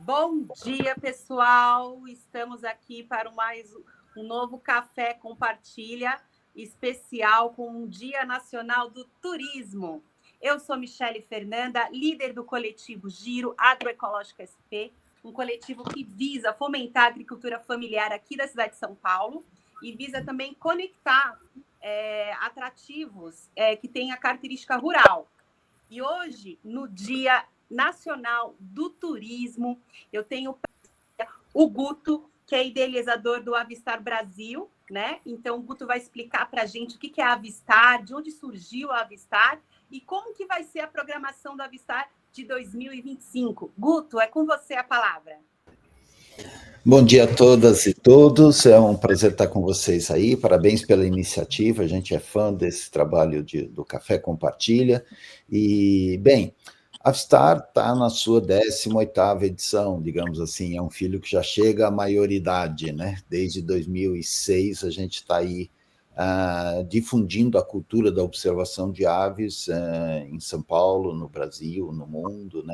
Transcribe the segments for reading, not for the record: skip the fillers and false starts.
Bom dia, pessoal! Estamos aqui para mais um novo Café Compartilha especial com o Dia Nacional do Turismo. Eu sou Michele Fernanda, líder do coletivo Giro Agroecológico SP, um coletivo que visa fomentar a agricultura familiar aqui da cidade de São Paulo e visa também conectar atrativos que têm a característica rural. E hoje, no Dia Nacional do Turismo, eu tenho o Guto, que é idealizador do Avistar Brasil, né? Então, o Guto vai explicar para a gente o que é a Avistar, de onde surgiu a Avistar e como que vai ser a programação do Avistar de 2025. Guto, é com você a palavra. Bom dia a todas e todos, é um prazer estar com vocês aí, parabéns pela iniciativa, a gente é fã desse trabalho do Café Compartilha, e, bem, a Avistar está na sua 18ª edição, digamos assim, é um filho que já chega à maioridade, né? Desde 2006 a gente está aí difundindo a cultura da observação de aves em São Paulo, no Brasil, no mundo, né?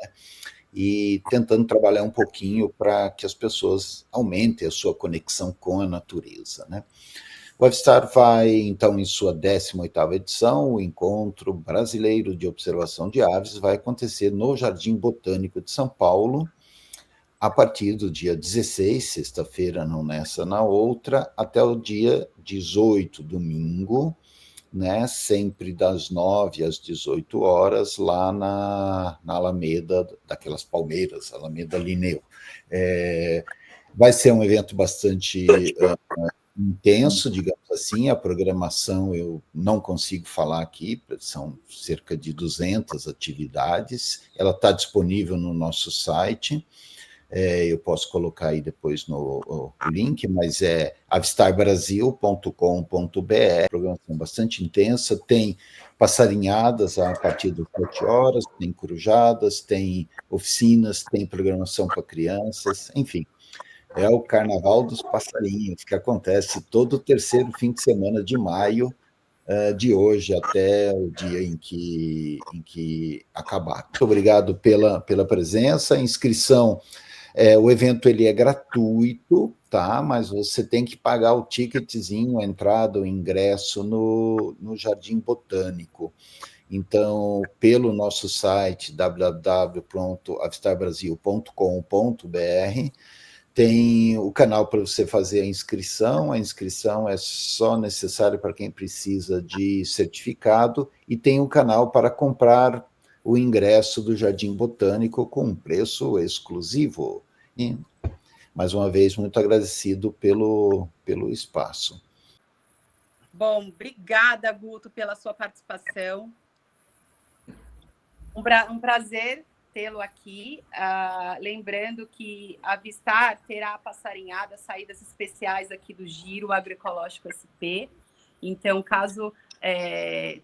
E tentando trabalhar um pouquinho para que as pessoas aumentem a sua conexão com a natureza, né? O Avistar vai, então, em sua 18ª edição, o Encontro Brasileiro de Observação de Aves vai acontecer no Jardim Botânico de São Paulo, a partir do dia 16, sexta-feira, não nessa, na outra, até o dia 18, domingo, né, sempre das 9 às 18 horas, lá na Alameda, daquelas palmeiras, Alameda Linneu. Vai ser um evento bastante intenso, digamos assim, a programação eu não consigo falar aqui, são cerca de 200 atividades, ela está disponível no nosso site, eu posso colocar aí depois no link, mas é avistarbrasil.com.br, programação bastante intensa, tem passarinhadas a partir das 7 horas, tem corujadas, tem oficinas, tem programação para crianças, enfim, é o Carnaval dos Passarinhos, que acontece todo o terceiro fim de semana de maio, de hoje até o dia em que acabar. Muito obrigado pela presença, a inscrição. O evento ele é gratuito, tá? Mas você tem que pagar o ticketzinho, a entrada, o ingresso no Jardim Botânico. Então, pelo nosso site www.avistarbrasil.com.br, tem o canal para você fazer a inscrição é só necessária para quem precisa de certificado, e tem um canal para comprar o ingresso do Jardim Botânico com um preço exclusivo. E, mais uma vez, muito agradecido pelo espaço. Bom, obrigada, Guto, pela sua participação. Um prazer tê-lo aqui. Lembrando que a Avistar terá passarinhada, saídas especiais aqui do Giro Agroecológico SP. Então, caso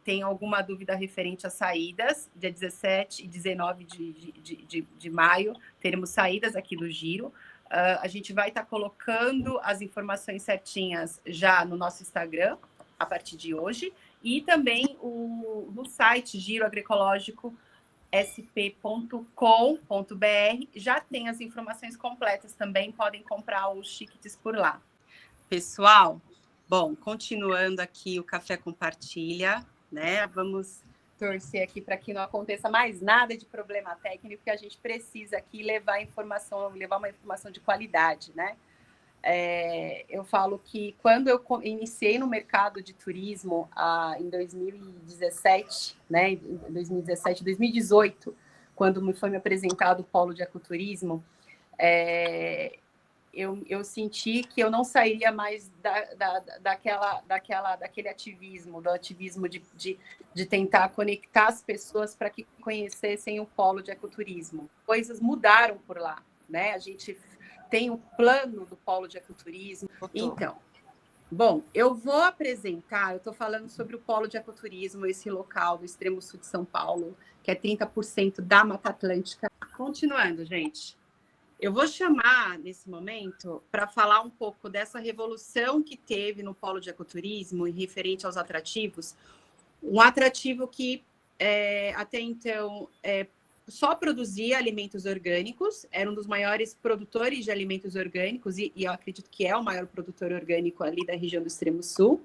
tenha alguma dúvida referente às saídas, dia 17 e 19 de maio, teremos saídas aqui do Giro. A gente vai estar colocando as informações certinhas já no nosso Instagram, a partir de hoje, e também no site Giro Agroecológico sp.com.br já tem as informações completas também, podem comprar os tickets por lá. Pessoal, bom, continuando aqui o Café Compartilha, né? Vamos torcer aqui para que não aconteça mais nada de problema técnico, porque a gente precisa aqui levar uma informação de qualidade, né? Eu falo que quando eu iniciei no mercado de turismo em 2017, né, 2018, quando foi me apresentado o polo de ecoturismo, eu senti que eu não sairia mais daquele ativismo, do ativismo de tentar conectar as pessoas para que conhecessem o polo de ecoturismo. Coisas mudaram por lá, né? A gente tem o plano do polo de ecoturismo. Então, bom, eu vou apresentar, eu estou falando sobre o polo de ecoturismo, esse local do extremo sul de São Paulo, que é 30% da Mata Atlântica. Continuando, gente. Eu vou chamar, nesse momento, para falar um pouco dessa revolução que teve no polo de ecoturismo e referente aos atrativos, um atrativo que até então só produzia alimentos orgânicos, era um dos maiores produtores de alimentos orgânicos, e eu acredito que é o maior produtor orgânico ali da região do Extremo Sul,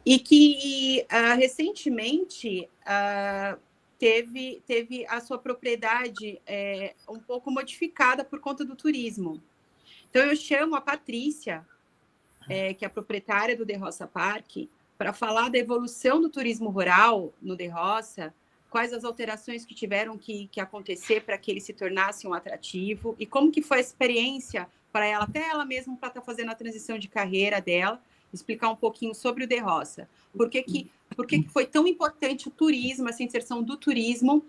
e que recentemente teve a sua propriedade um pouco modificada por conta do turismo. Então, eu chamo a Patrícia, que é a proprietária do De Roça Parque, para falar da evolução do turismo rural no De Roça, quais as alterações que tiveram que acontecer para que ele se tornasse um atrativo, e como que foi a experiência para ela, até ela mesma, para estar fazendo a transição de carreira dela, explicar um pouquinho sobre o De Roça. Por que foi tão importante o turismo, essa inserção do turismo,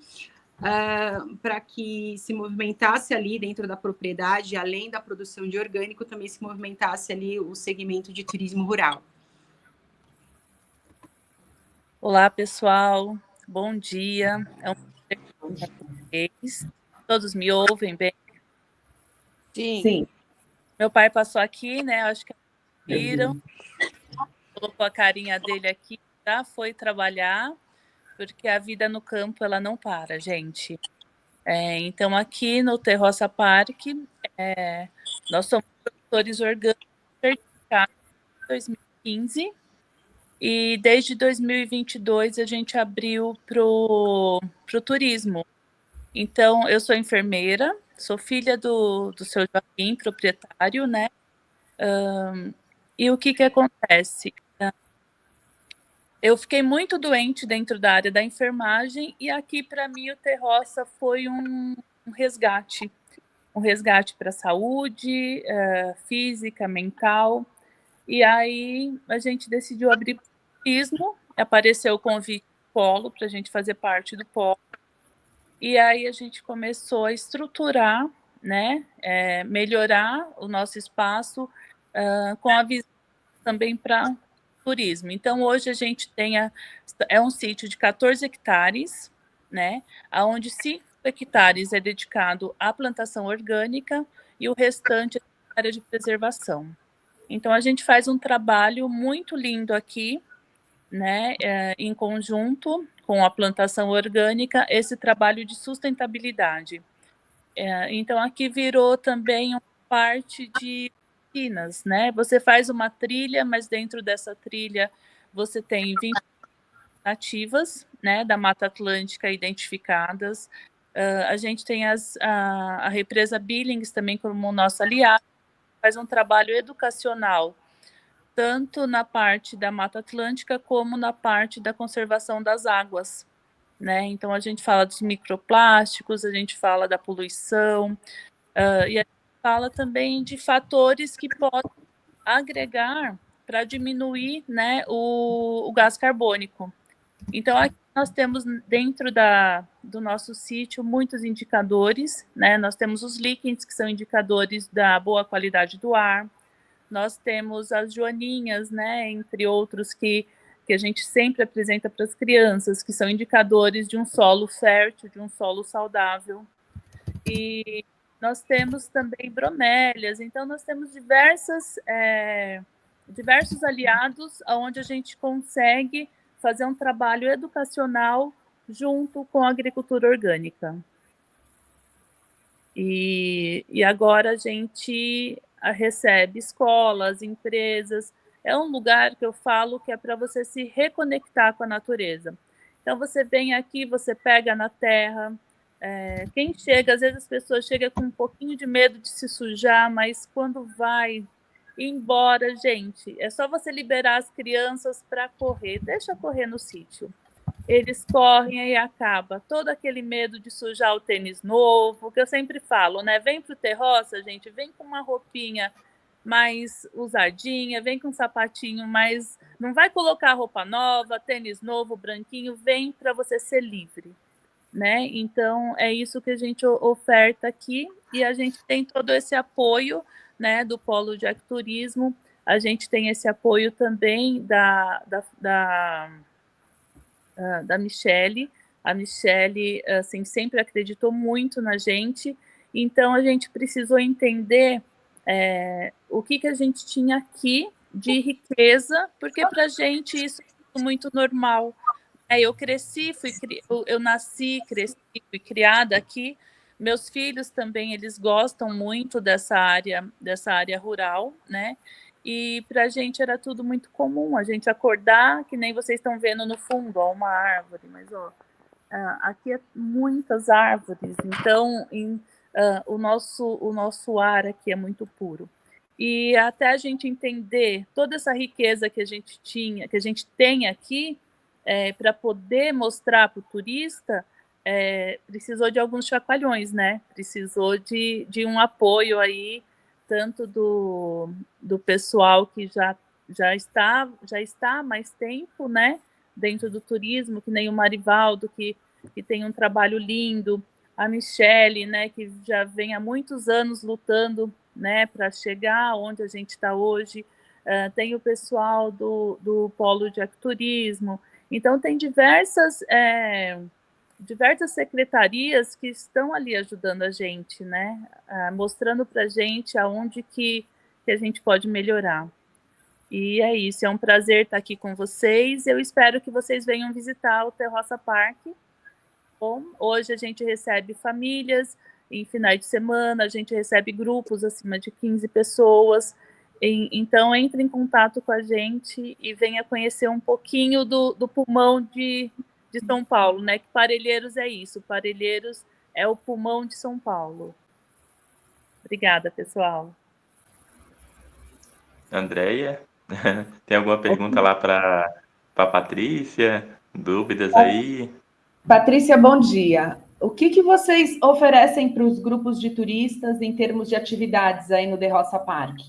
para que se movimentasse ali dentro da propriedade, além da produção de orgânico, também se movimentasse ali o segmento de turismo rural. Olá, pessoal. Bom dia. É um prazer estar com vocês. Todos me ouvem bem? Sim. Meu pai passou aqui, né? Acho que viram. Colocou a carinha dele aqui, já foi trabalhar, porque a vida no campo, ela não para, gente. Então, aqui no De Roça Parque, nós somos produtores orgânicos certificados em 2015, e desde 2022 a gente abriu para o turismo. Então, eu sou enfermeira, sou filha do seu Joaquim, proprietário, né? E o que acontece? Eu fiquei muito doente dentro da área da enfermagem, e aqui, para mim, o De Roça foi um resgate para a saúde física, mental. E aí a gente decidiu abrir turismo, apareceu o convite do polo para a gente fazer parte do polo, e aí a gente começou a estruturar, né, melhorar o nosso espaço com a visão também para turismo. Então, hoje a gente é um sítio de 14 hectares, né, onde 5 hectares é dedicado à plantação orgânica e o restante é área de preservação. Então, a gente faz um trabalho muito lindo aqui, né, em conjunto com a plantação orgânica, esse trabalho de sustentabilidade. Então, aqui virou também uma parte de oficinas, né? Você faz uma trilha, mas dentro dessa trilha você tem 20 nativas, né, da Mata Atlântica identificadas. A gente tem a represa Billings também como nossa aliada, faz um trabalho educacional, tanto na parte da Mata Atlântica como na parte da conservação das águas, né? Então, a gente fala dos microplásticos, a gente fala da poluição, e a gente fala também de fatores que podem agregar para diminuir, né, o gás carbônico. Então, aqui nós temos dentro do nosso sítio muitos indicadores, né? Nós temos os líquens, que são indicadores da boa qualidade do ar. Nós temos as joaninhas, né, entre outros, que a gente sempre apresenta para as crianças, que são indicadores de um solo fértil, de um solo saudável. E nós temos também bromélias, então nós temos diversos aliados onde a gente consegue fazer um trabalho educacional junto com a agricultura orgânica. E agora a gente recebe escolas, empresas. É um lugar que eu falo que é para você se reconectar com a natureza. Então, você vem aqui, você pega na terra. Quem chega, às vezes as pessoas chegam com um pouquinho de medo de se sujar, mas quando vai embora, gente, é só você liberar as crianças para correr. Deixa correr no sítio. Eles correm e acaba todo aquele medo de sujar o tênis novo, que eu sempre falo, né? Vem pro De Roça, gente, vem com uma roupinha mais usadinha, vem com um sapatinho mais... Não vai colocar roupa nova, tênis novo, branquinho, vem para você ser livre, né? Então, é isso que a gente oferta aqui, e a gente tem todo esse apoio, né, do Polo de Ecoturismo. A gente tem esse apoio também da Michele. A Michele, assim, sempre acreditou muito na gente, então a gente precisou entender o que a gente tinha aqui de riqueza, porque para a gente isso é muito normal, Eu cresci, eu nasci, cresci, fui criada aqui. Meus filhos também, eles gostam muito dessa área rural, né? E para a gente era tudo muito comum, a gente acordar, que nem vocês estão vendo no fundo, ó, uma árvore, mas ó, aqui é muitas árvores, então o nosso ar aqui é muito puro. E até a gente entender toda essa riqueza que a gente tem aqui, para poder mostrar para o turista, precisou de alguns chacoalhões, né? Precisou de um apoio aí, tanto do pessoal que já está há mais tempo, né? Dentro do turismo, que nem o Marivaldo, que tem um trabalho lindo, a Michele, né, que já vem há muitos anos lutando, né, para chegar onde a gente está hoje. Tem o pessoal do Polo de Ecoturismo. Então, tem diversas secretarias que estão ali ajudando a gente, né, mostrando para a gente aonde que a gente pode melhorar. E é isso, é um prazer estar aqui com vocês. Eu espero que vocês venham visitar o Terroça Park. Bom, hoje a gente recebe famílias, em finais de semana, a gente recebe grupos acima de 15 pessoas. Então, entre em contato com a gente e venha conhecer um pouquinho do pulmão de São Paulo, né? Que Parelheiros é isso, Parelheiros é o pulmão de São Paulo. Obrigada, pessoal. Andréia, tem alguma pergunta lá para a Patrícia? Dúvidas aí? Patrícia, bom dia. O que vocês oferecem para os grupos de turistas em termos de atividades aí no Terroça Park?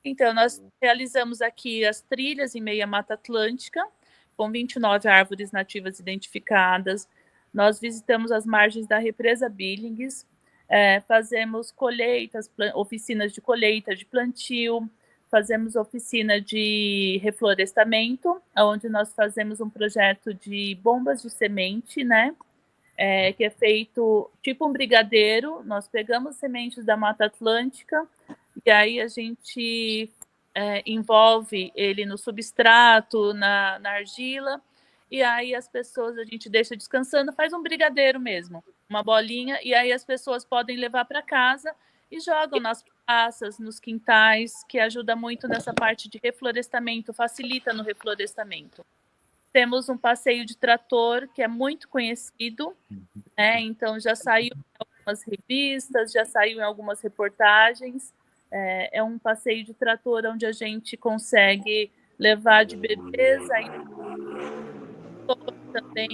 Então, nós realizamos aqui as trilhas em meia Mata Atlântica, com 29 árvores nativas identificadas. Nós visitamos as margens da represa Billings, fazemos colheitas, oficinas de colheita, de plantio, fazemos oficina de reflorestamento, onde nós fazemos um projeto de bombas de semente, né? Que é feito tipo um brigadeiro. Nós pegamos sementes da Mata Atlântica e aí a gente envolve ele no substrato, na argila, e aí a gente deixa descansando, faz um brigadeiro mesmo, uma bolinha, e aí as pessoas podem levar para casa e jogam nas praças, nos quintais, que ajuda muito nessa parte de reflorestamento, facilita no reflorestamento. Temos um passeio de trator, que é muito conhecido, né? Então já saiu em algumas revistas, já saiu em algumas reportagens. É um passeio de trator onde a gente consegue levar de bebês, aí também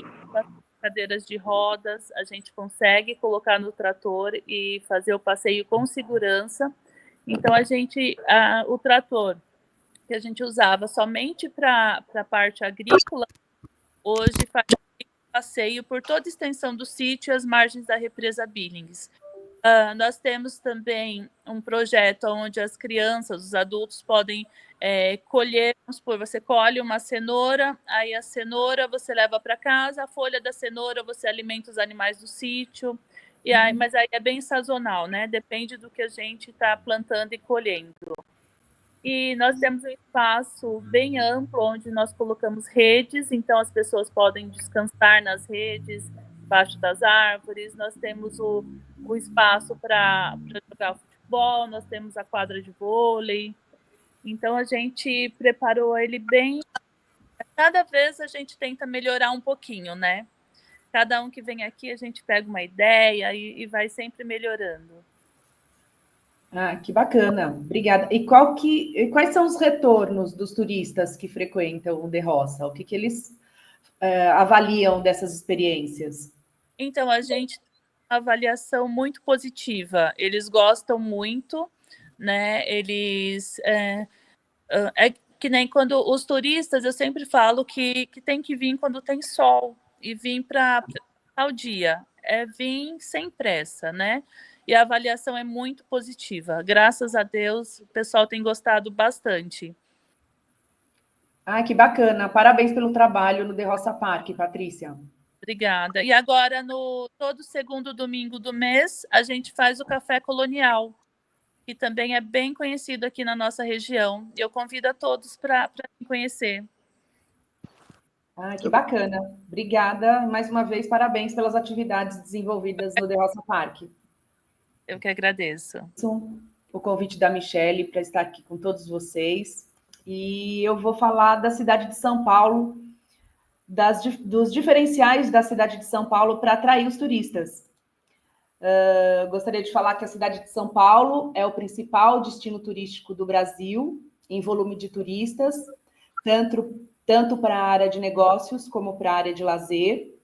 cadeiras de rodas, a gente consegue colocar no trator e fazer o passeio com segurança. Então o trator que a gente usava somente para a parte agrícola, hoje faz passeio por toda a extensão do sítio e as margens da represa Billings. Nós temos também um projeto onde as crianças, os adultos podem colher, vamos supor, você colhe uma cenoura, aí a cenoura você leva para casa, a folha da cenoura você alimenta os animais do sítio, mas aí é bem sazonal, né? Depende do que a gente está plantando e colhendo. E nós temos um espaço bem amplo onde nós colocamos redes, então as pessoas podem descansar nas redes, embaixo das árvores. Nós temos o espaço para jogar futebol, nós temos a quadra de vôlei. Então a gente preparou ele bem. Cada vez a gente tenta melhorar um pouquinho, né? Cada um que vem aqui a gente pega uma ideia e vai sempre melhorando. Ah, que bacana, obrigada. E quais são os retornos dos turistas que frequentam o Terroça? O que eles avaliam dessas experiências? Então, a gente tem uma avaliação muito positiva. Eles gostam muito, né? Eles que nem quando os turistas, eu sempre falo que tem que vir quando tem sol e vir para tal dia. É vir sem pressa, né? E a avaliação é muito positiva. Graças a Deus, o pessoal tem gostado bastante. Ah, que bacana. Parabéns pelo trabalho no Terroça Park, Patrícia. Obrigada. E agora, todo segundo domingo do mês, a gente faz o Café Colonial, que também é bem conhecido aqui na nossa região. Eu convido a todos para conhecer. Ah, que bacana. Obrigada mais uma vez, parabéns pelas atividades desenvolvidas no The Roça Park. Eu que agradeço. O convite da Michele para estar aqui com todos vocês. E eu vou falar da cidade de São Paulo, dos diferenciais da cidade de São Paulo para atrair os turistas. Gostaria de falar que a cidade de São Paulo é o principal destino turístico do Brasil, em volume de turistas, tanto para a área de negócios como para a área de lazer.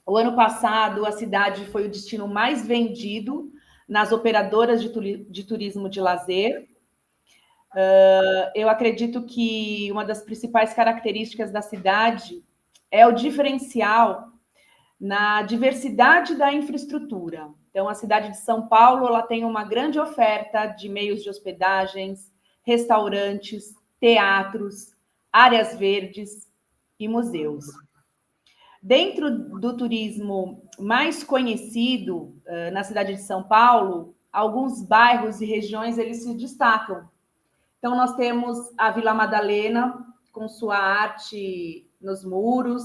O ano passado, a cidade foi o destino mais vendido nas operadoras de turismo de lazer. Eu acredito que uma das principais características da cidade é o diferencial na diversidade da infraestrutura. Então, a cidade de São Paulo ela tem uma grande oferta de meios de hospedagens, restaurantes, teatros, áreas verdes e museus. Dentro do turismo mais conhecido na cidade de São Paulo, alguns bairros e regiões eles se destacam. Então, nós temos a Vila Madalena, com sua arte nos muros,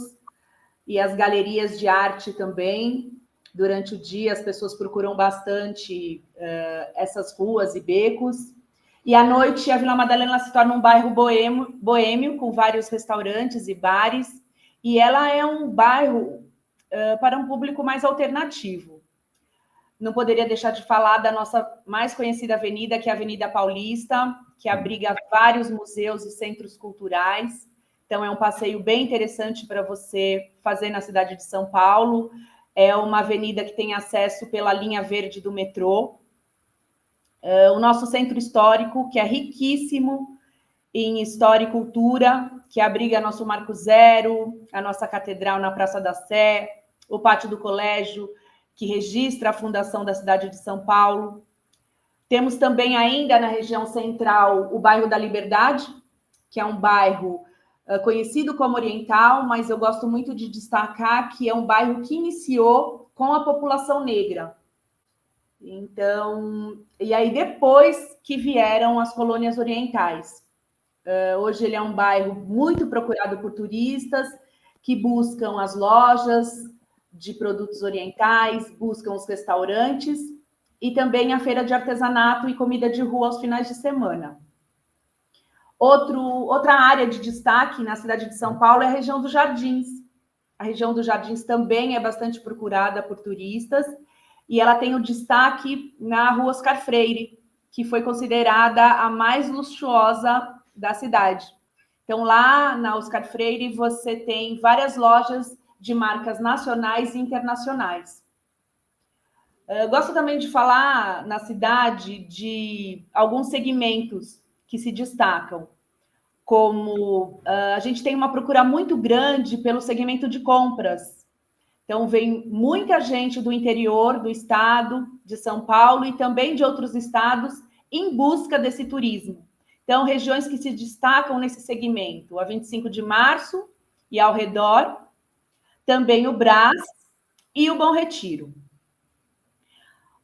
e as galerias de arte também. Durante o dia, as pessoas procuram bastante essas ruas e becos. E à noite, a Vila Madalena se torna um bairro boêmio, com vários restaurantes e bares. E ela é um bairro para um público mais alternativo. Não poderia deixar de falar da nossa mais conhecida avenida, que é a Avenida Paulista, que abriga vários museus e centros culturais. Então, é um passeio bem interessante para você fazer na cidade de São Paulo. É uma avenida que tem acesso pela linha verde do metrô. O nosso centro histórico, que é riquíssimo em história e cultura, que abriga nosso Marco Zero, a nossa catedral na Praça da Sé, o pátio do colégio, que registra a fundação da cidade de São Paulo. Temos também ainda na região central o bairro da Liberdade, que é um bairro conhecido como oriental, mas eu gosto muito de destacar que é um bairro que iniciou com a população negra. Então, e aí depois que vieram as colônias orientais. Hoje ele é um bairro muito procurado por turistas que buscam as lojas de produtos orientais, buscam os restaurantes e também a feira de artesanato e comida de rua aos finais de semana. Outra área de destaque na cidade de São Paulo é a região dos Jardins. A região dos Jardins também é bastante procurada por turistas e ela tem o destaque na Rua Oscar Freire, que foi considerada a mais luxuosa da cidade. Então, lá na Oscar Freire, você tem várias lojas de marcas nacionais e internacionais. Gosto também de falar na cidade de alguns segmentos que se destacam, como a gente tem uma procura muito grande pelo segmento de compras. Então, vem muita gente do interior do estado de São Paulo e também de outros estados em busca desse turismo. Então, regiões que se destacam nesse segmento, a 25 de março e ao redor, também o Brás e o Bom Retiro.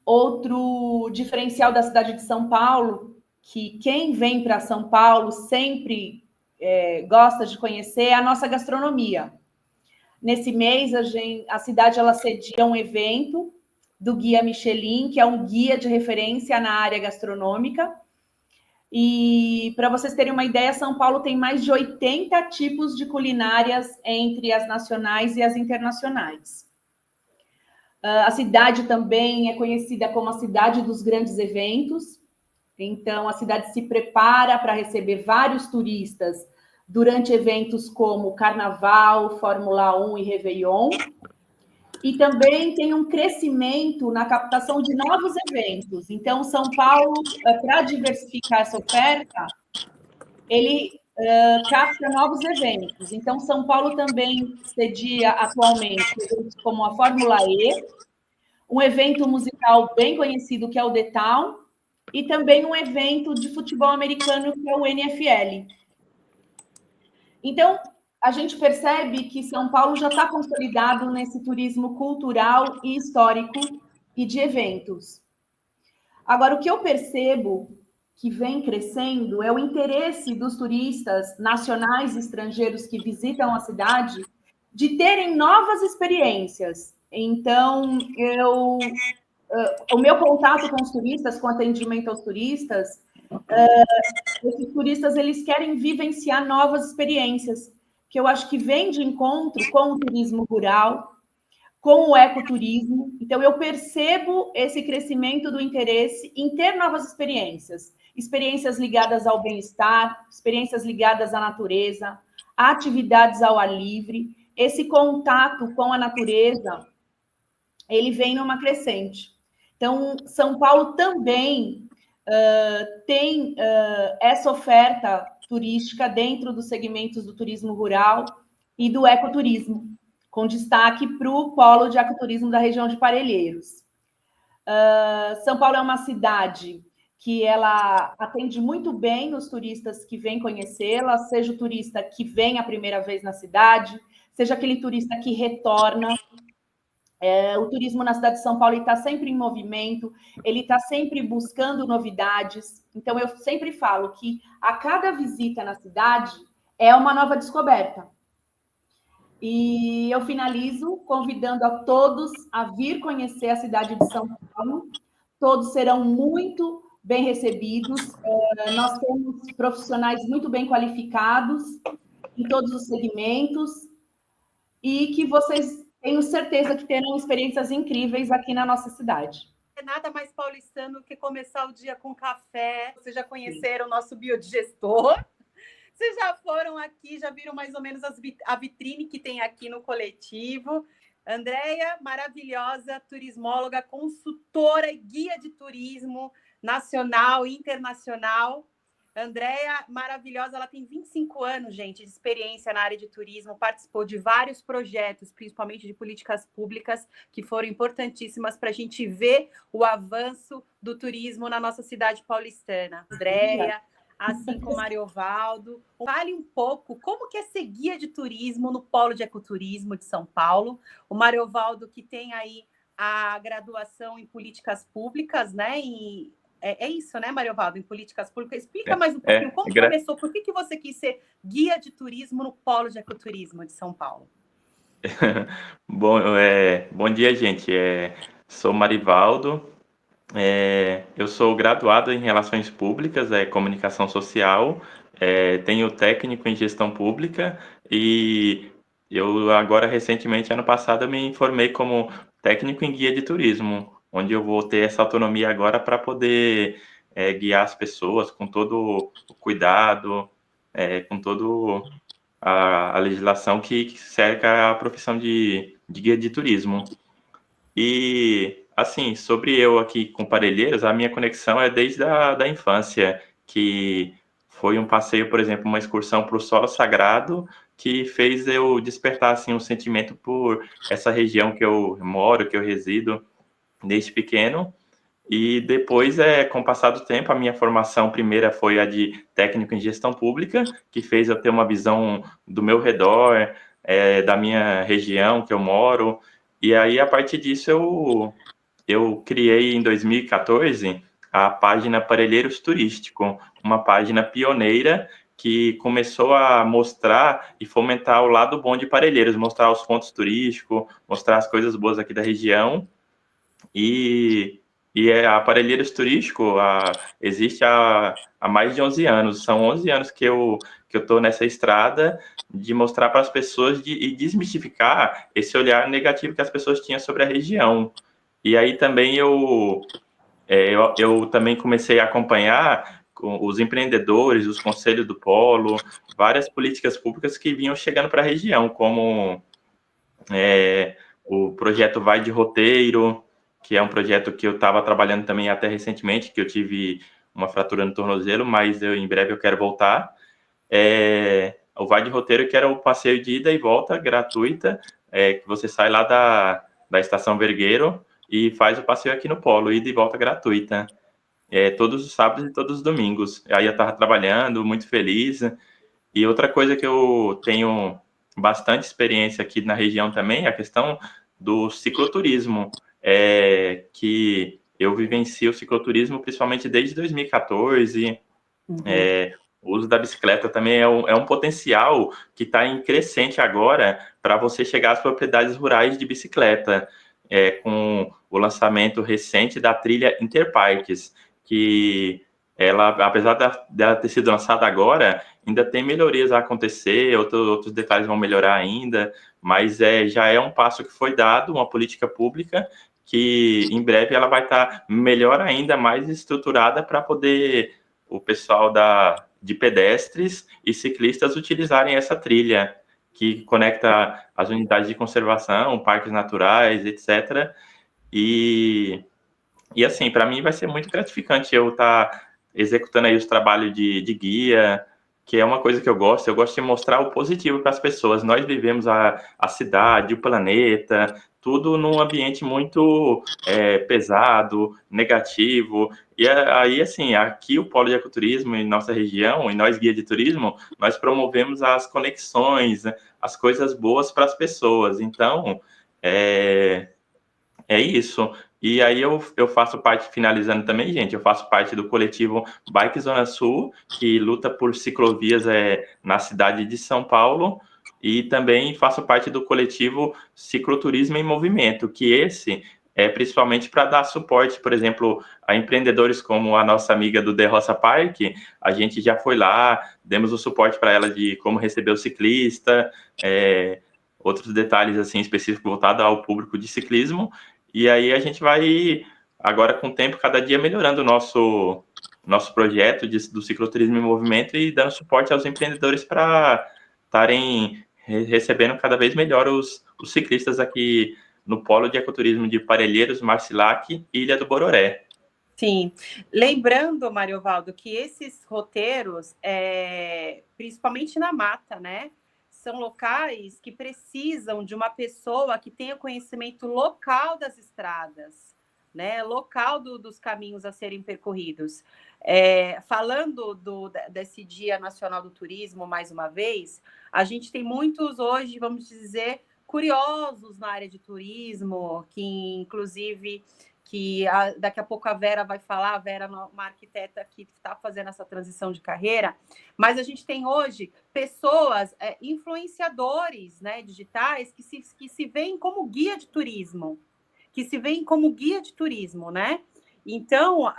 Outro diferencial da cidade de São Paulo, que quem vem para São Paulo sempre gosta de conhecer, é a nossa gastronomia. Nesse mês, a cidade ela cedia um evento do Guia Michelin, que é um guia de referência na área gastronômica. E, para vocês terem uma ideia, São Paulo tem mais de 80 tipos de culinárias entre as nacionais e as internacionais. A cidade também é conhecida como a cidade dos grandes eventos. Então, a cidade se prepara para receber vários turistas durante eventos como Carnaval, Fórmula 1 e Réveillon. E também tem um crescimento na captação de novos eventos. Então, São Paulo, para diversificar essa oferta, ele capta novos eventos. Então, São Paulo também cedia atualmente eventos como a Fórmula E, um evento musical bem conhecido que é o The Town, e também um evento de futebol americano que é o NFL. Então, a gente percebe que São Paulo já está consolidado nesse turismo cultural e histórico e de eventos. Agora, o que eu percebo que vem crescendo é o interesse dos turistas nacionais e estrangeiros que visitam a cidade de terem novas experiências. Então, o meu contato com os turistas, com atendimento aos turistas, esses turistas eles querem vivenciar novas experiências, que eu acho que vem de encontro com o turismo rural, com o ecoturismo. Então, eu percebo esse crescimento do interesse em ter novas experiências, experiências ligadas ao bem-estar, experiências ligadas à natureza, atividades ao ar livre. Esse contato com a natureza, ele vem numa crescente. Então, São Paulo também tem essa oferta turística dentro dos segmentos do turismo rural e do ecoturismo, com destaque para o polo de ecoturismo da região de Parelheiros. São Paulo é uma cidade que ela atende muito bem os turistas que vêm conhecê-la, seja o turista que vem a primeira vez na cidade, seja aquele turista que retorna. O turismo na cidade de São Paulo está sempre em movimento, ele está sempre buscando novidades. Então, eu sempre falo que a cada visita na cidade é uma nova descoberta. E eu finalizo convidando a todos a vir conhecer a cidade de São Paulo. Todos serão muito bem recebidos. Nós temos profissionais muito bem qualificados em todos os segmentos e que vocês... Tenho certeza que terão experiências incríveis aqui na nossa cidade. É nada mais paulistano que começar o dia com café. Vocês já conheceram o nosso biodigestor? Vocês já foram aqui, já viram mais ou menos a vitrine que tem aqui no coletivo. Andréia, maravilhosa, turismóloga, consultora e guia de turismo nacional e internacional. Andréia, maravilhosa, ela tem 25 anos, gente, de experiência na área de turismo, participou de vários projetos, principalmente de políticas públicas, que foram importantíssimas para a gente ver o avanço do turismo na nossa cidade paulistana. Andréia, assim como Mariovaldo, fale um pouco como que é ser guia de turismo no Polo de Ecoturismo de São Paulo. O Mariovaldo, que tem aí a graduação em políticas públicas, né, É isso, né, Mariovaldo, em políticas públicas. Explica mais um pouquinho como começou, por que você quis ser guia de turismo no Polo de Ecoturismo de São Paulo? Bom dia, gente. Sou Marivaldo, eu sou graduado em Relações Públicas, Comunicação Social, tenho técnico em Gestão Pública e eu agora, recentemente, ano passado, eu me formei como técnico em guia de turismo, onde eu vou ter essa autonomia agora para poder guiar as pessoas com todo o cuidado, com todo a legislação que cerca a profissão de guia de turismo. E, assim, sobre eu aqui com Parelheiros, a minha conexão é desde da infância, que foi um passeio, por exemplo, uma excursão para o Solo Sagrado, que fez eu despertar, assim, um sentimento por essa região que eu moro, que eu resido desde pequeno. E depois, com o passar do tempo, a minha formação primeira foi a de técnico em gestão pública, que fez eu ter uma visão do meu redor, da minha região que eu moro. E aí, a partir disso, eu criei em 2014 a página Parelheiros Turístico, uma página pioneira que começou a mostrar e fomentar o lado bom de Parelheiros, mostrar os pontos turísticos, mostrar as coisas boas aqui da região. E a Parelheiros Turístico existe há mais de 11 anos. São 11 anos que eu estou nessa estrada de mostrar para as pessoas e desmistificar esse olhar negativo que as pessoas tinham sobre a região. E aí também eu também comecei a acompanhar os empreendedores, os conselhos do Polo, várias políticas públicas que vinham chegando para a região, como o projeto Vai de Roteiro, que é um projeto que eu estava trabalhando também até recentemente, que eu tive uma fratura no tornozelo, mas em breve eu quero voltar. O Vai de Roteiro, que era o passeio de ida e volta gratuita, que você sai lá da Estação Vergueiro e faz o passeio aqui no Polo, ida e volta gratuita. Todos os sábados e todos os domingos. Aí eu estava trabalhando, muito feliz. E outra coisa que eu tenho bastante experiência aqui na região também é a questão do cicloturismo, que eu vivencio o cicloturismo principalmente desde 2014. O uso da bicicleta também é um potencial que está em crescente agora para você chegar às propriedades rurais de bicicleta, com o lançamento recente da trilha Interparques, que ela, apesar dela ter sido lançada agora, ainda tem melhorias a acontecer, outros detalhes vão melhorar ainda, mas já é um passo que foi dado, uma política pública, que em breve ela vai estar melhor ainda, mais estruturada para poder o pessoal de pedestres e ciclistas utilizarem essa trilha, que conecta as unidades de conservação, parques naturais, etc. E assim, para mim vai ser muito gratificante eu estar executando aí os trabalhos de guia, que é uma coisa que eu gosto de mostrar o positivo para as pessoas. Nós vivemos a cidade, o planeta, tudo num ambiente muito pesado, negativo, e aí, assim, aqui o Polo de Ecoturismo em nossa região, e nós guia de turismo, nós promovemos as conexões, né, as coisas boas para as pessoas, então, é isso. E aí eu faço parte, finalizando também, gente, eu faço parte do coletivo Bike Zona Sul, que luta por ciclovias na cidade de São Paulo, e também faço parte do coletivo Cicloturismo em Movimento, que esse é principalmente para dar suporte, por exemplo, a empreendedores como a nossa amiga do The Roça Park. A gente já foi lá, demos o suporte para ela de como receber o ciclista, outros detalhes assim específicos voltados ao público de ciclismo. E aí a gente vai, agora com o tempo, cada dia melhorando o nosso projeto do cicloturismo em movimento e dando suporte aos empreendedores para estarem recebendo cada vez melhor os ciclistas aqui no Polo de Ecoturismo de Parelheiros, Marcilac e Ilha do Bororé. Sim. Lembrando, Mariovaldo, que esses roteiros, principalmente na mata, né? São locais que precisam de uma pessoa que tenha conhecimento local das estradas, né? Local dos caminhos a serem percorridos. Falando desse Dia Nacional do Turismo, mais uma vez, a gente tem muitos hoje, vamos dizer, curiosos na área de turismo, que inclusive daqui a pouco a Vera vai falar, a Vera é uma arquiteta que está fazendo essa transição de carreira, mas a gente tem hoje pessoas, influenciadores, né, digitais, que se veem como guia de turismo, né? Então,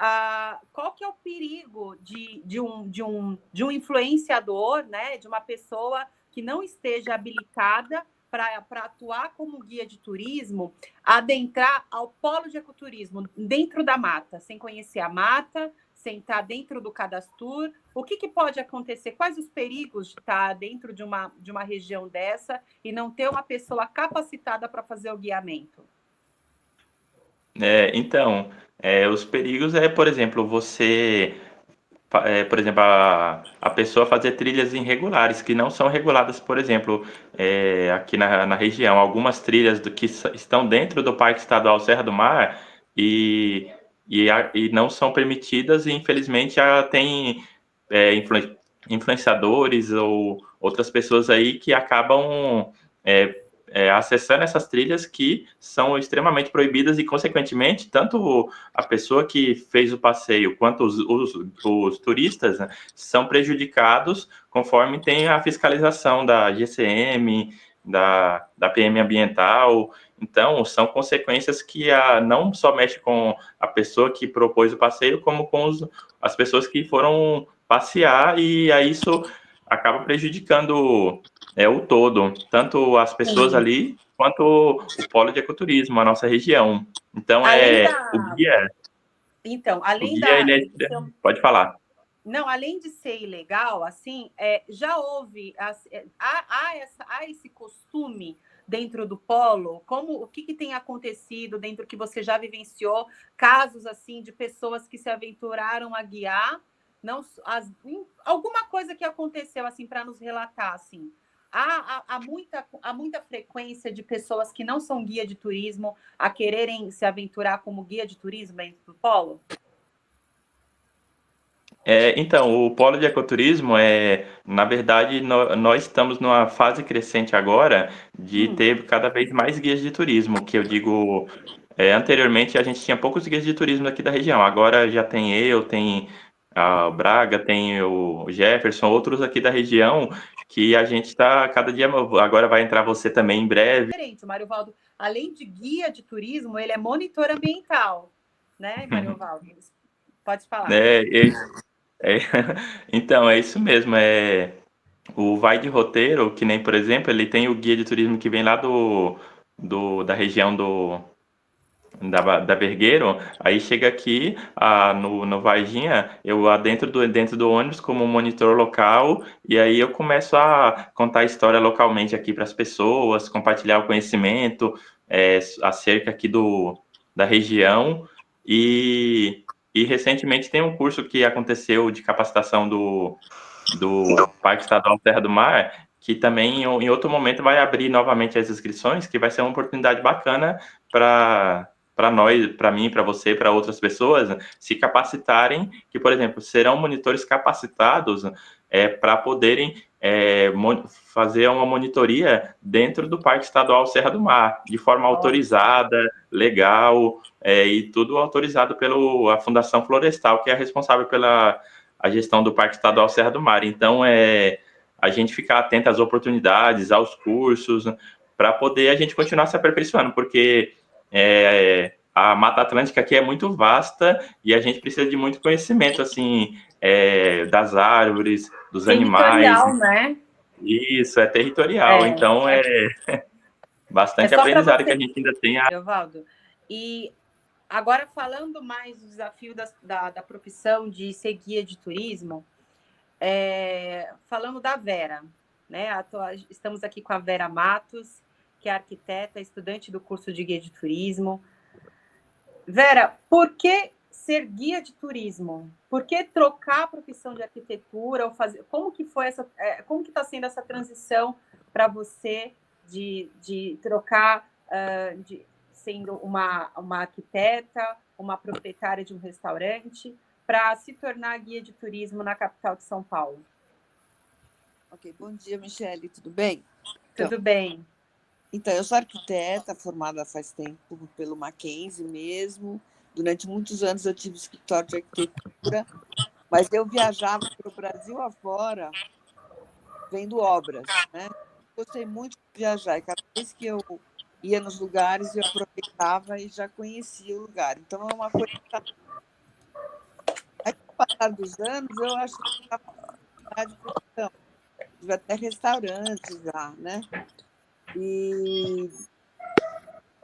qual que é o perigo de um influenciador, né, de uma pessoa que não esteja habilitada para atuar como guia de turismo, adentrar ao polo de ecoturismo dentro da mata, sem conhecer a mata, sem estar dentro do cadastro? O que pode acontecer? Quais os perigos de estar dentro de uma região dessa e não ter uma pessoa capacitada para fazer o guiamento? Então, os perigos por exemplo, por exemplo, a pessoa fazer trilhas irregulares, que não são reguladas, por exemplo, aqui na região. Algumas trilhas que estão dentro do Parque Estadual Serra do Mar e não são permitidas, e infelizmente tem influenciadores ou outras pessoas aí que acabam acessando essas trilhas que são extremamente proibidas e, consequentemente, tanto a pessoa que fez o passeio quanto os turistas, né, são prejudicados conforme tem a fiscalização da GCM, da PM ambiental. Então, são consequências que não só mexe com a pessoa que propôs o passeio, como com as pessoas que foram passear, e aí isso acaba prejudicando o todo, tanto as pessoas ali, quanto o polo de ecoturismo, a nossa região. Então, o guia... Então, além ele pode falar. Não, além de ser ilegal, assim, já houve... há esse costume dentro do polo? O que tem acontecido dentro que você já vivenciou? Casos, assim, de pessoas que se aventuraram a guiar? Alguma coisa que aconteceu, assim, para nos relatar, assim? Há muita frequência de pessoas que não são guia de turismo a quererem se aventurar como guia de turismo dentro do polo? Então, o polo de ecoturismo na verdade, nós estamos numa fase crescente agora de ter cada vez mais guias de turismo, que eu digo Anteriormente a gente tinha poucos guias de turismo aqui da região, agora já tem o Braga, tem o Jefferson, outros aqui da região, que a gente está cada dia, agora vai entrar você também em breve. Diferente, o Mário Valdo, além de guia de turismo, ele é monitor ambiental, né, Mário Valdo? Pode falar. É, então, é isso mesmo. O Vai de Roteiro, que nem, por exemplo, ele tem o guia de turismo que vem lá da região da Vergueiro, aí chega aqui no Varginha, eu dentro do ônibus como monitor local, e aí eu começo a contar a história localmente aqui para as pessoas, compartilhar o conhecimento acerca aqui da região, e recentemente tem um curso que aconteceu de capacitação do Parque Estadual Terra do Mar, que também em outro momento vai abrir novamente as inscrições, que vai ser uma oportunidade bacana para nós, para mim, para você, para outras pessoas se capacitarem, que, por exemplo, serão monitores capacitados para poderem fazer uma monitoria dentro do Parque Estadual Serra do Mar, de forma autorizada, legal, e tudo autorizado pela Fundação Florestal, que é responsável pela a gestão do Parque Estadual Serra do Mar. Então, a gente ficar atento às oportunidades, aos cursos, para poder a gente continuar se aperfeiçoando, porque a Mata Atlântica aqui é muito vasta e a gente precisa de muito conhecimento, assim, das árvores, dos animais. Territorial, né? Isso, é territorial. Então, bastante aprendizado que a gente ainda tem. Evaldo, e agora falando mais do desafio da profissão de ser guia de turismo, falando da Vera, né? Estamos aqui com a Vera Matos, que é arquiteta, estudante do curso de guia de turismo. Vera, por que ser guia de turismo? Por que trocar a profissão de arquitetura? Como que foi como que está sendo essa transição para você de trocar sendo uma arquiteta, uma proprietária de um restaurante, para se tornar guia de turismo na capital de São Paulo? Ok, bom dia, Michele, tudo bem? Tudo bem. Então, eu sou arquiteta, formada faz tempo pelo Mackenzie mesmo. Durante muitos anos eu tive escritório de arquitetura, mas eu viajava para o Brasil afora vendo obras, né? Gostei muito de viajar, e cada vez que eu ia nos lugares, eu aproveitava e já conhecia o lugar. Então, é uma coisa que... Aí, com o passar dos anos, eu acho que a faculdade de profissão, tive até restaurantes já, né? E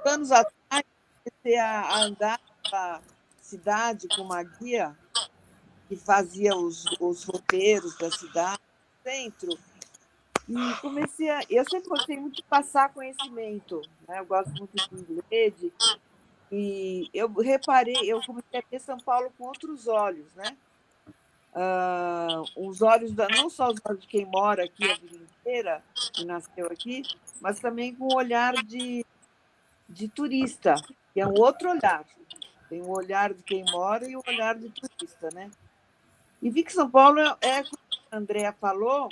anos atrás, comecei a andar pela cidade com uma guia que fazia os roteiros da cidade, centro, e eu sempre gostei muito de passar conhecimento, né? Eu gosto muito de inglês, e eu eu comecei a ver São Paulo com outros olhos, né? Os olhos não só os olhos de quem mora aqui a vida inteira, que nasceu aqui, mas também com o olhar de turista, que é um outro olhar. Tem o olhar de quem mora e o olhar de turista, né? E vi que São Paulo como a Andrea falou,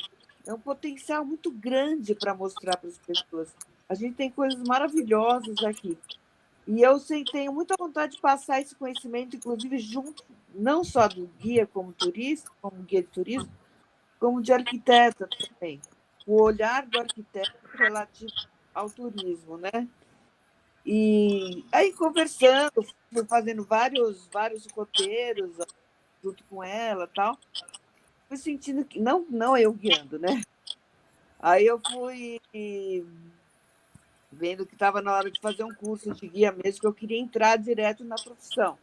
é um potencial muito grande para mostrar para as pessoas. A gente tem coisas maravilhosas aqui. E eu tenho muita vontade de passar esse conhecimento, inclusive, junto, não só do guia como turista, como guia de turismo, como de arquiteta também. O olhar do arquiteto relativo ao turismo, né? E aí, conversando, fui fazendo vários roteiros junto com ela e tal, fui sentindo que... Não eu guiando, né? Aí eu fui vendo que estava na hora de fazer um curso de guia mesmo, que eu queria entrar direto na profissão.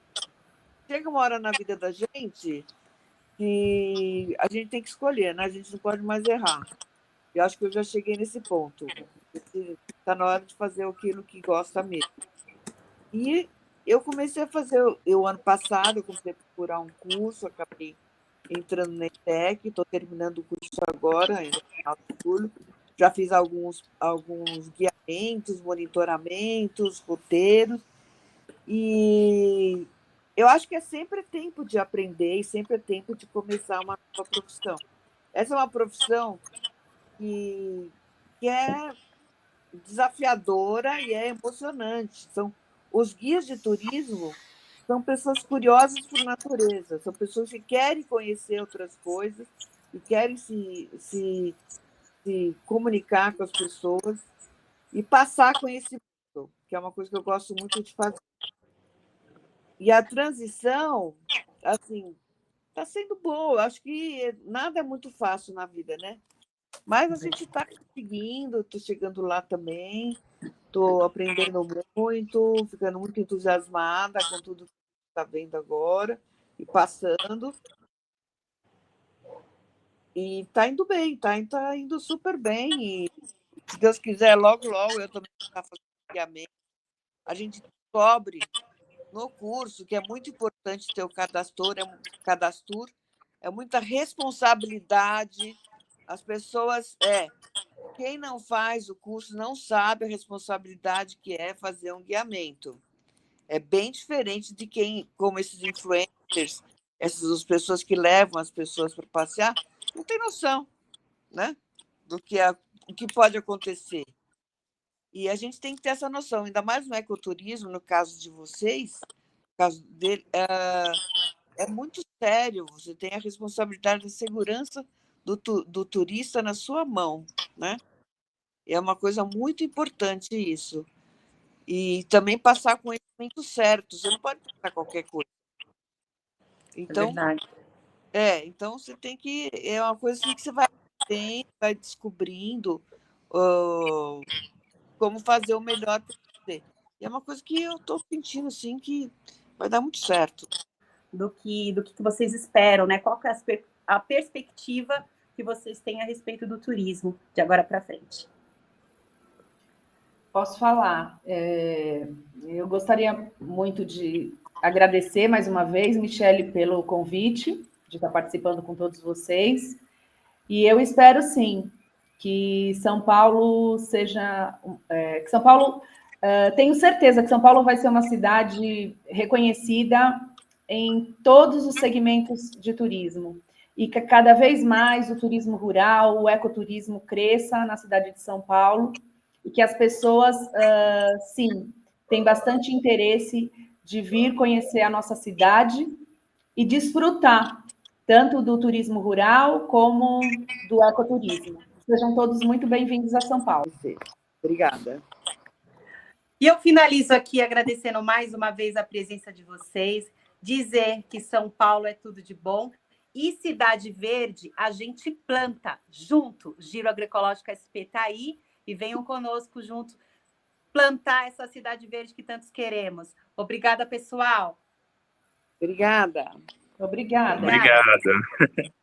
Chega uma hora na vida da gente que a gente tem que escolher, né? A gente não pode mais errar. Eu acho que eu já cheguei nesse ponto. Está na hora de fazer aquilo que gosta mesmo. E eu comecei a fazer... ano passado, eu comecei a procurar um curso, acabei entrando na ETEC, estou terminando o curso agora, no final de julho. Já fiz alguns guiamentos, monitoramentos, roteiros, e eu acho que é sempre tempo de aprender e sempre é tempo de começar uma nova profissão. Essa é uma profissão que é desafiadora e é emocionante. os guias de turismo são pessoas curiosas por natureza, são pessoas que querem conhecer outras coisas e querem se comunicar com as pessoas e passar conhecimento, que é uma coisa que eu gosto muito de fazer. E a transição, assim, está sendo boa. Acho que nada é muito fácil na vida, né? Mas a gente está conseguindo, estou chegando lá também, estou aprendendo muito, ficando muito entusiasmada com tudo que está vendo agora e passando. E está indo bem, está indo super bem. E, se Deus quiser, logo, logo eu também vou estar fazendo guiamento. A gente descobre no curso que é muito importante ter o cadastro, é muita responsabilidade. As pessoas, quem não faz o curso não sabe a responsabilidade que é fazer um guiamento. É bem diferente de quem, como esses influencers, essas pessoas que levam as pessoas para passear, não tem noção, né, do que o que pode acontecer. E a gente tem que ter essa noção, ainda mais no ecoturismo, no caso de vocês, no caso dele, é muito sério. Você tem a responsabilidade da segurança do turista na sua mão, né? E é uma coisa muito importante isso. E também passar conhecimento certo. Você não pode passar qualquer coisa. Então, então você tem que... É uma coisa assim que você vai descobrindo como fazer o melhor para você. E é uma coisa que eu estou sentindo assim, que vai dar muito certo. Do que vocês esperam, né? Qual que é a perspectiva que vocês têm a respeito do turismo de agora para frente? Posso falar. Eu gostaria muito de agradecer mais uma vez, Michele, pelo convite, de estar participando com todos vocês. E eu espero, sim, que São Paulo seja... que São Paulo... tenho certeza que São Paulo vai ser uma cidade reconhecida em todos os segmentos de turismo. E que cada vez mais o turismo rural, o ecoturismo cresça na cidade de São Paulo, e que as pessoas, sim, têm bastante interesse de vir conhecer a nossa cidade e desfrutar tanto do turismo rural como do ecoturismo. Sejam todos muito bem-vindos a São Paulo. Obrigada. E eu finalizo aqui agradecendo mais uma vez a presença de vocês, dizer que São Paulo é tudo de bom e Cidade Verde a gente planta junto. Giro Agroecológico SP está aí e venham conosco junto plantar essa Cidade Verde que tantos queremos. Obrigada, pessoal. Obrigada. Obrigada. Obrigada.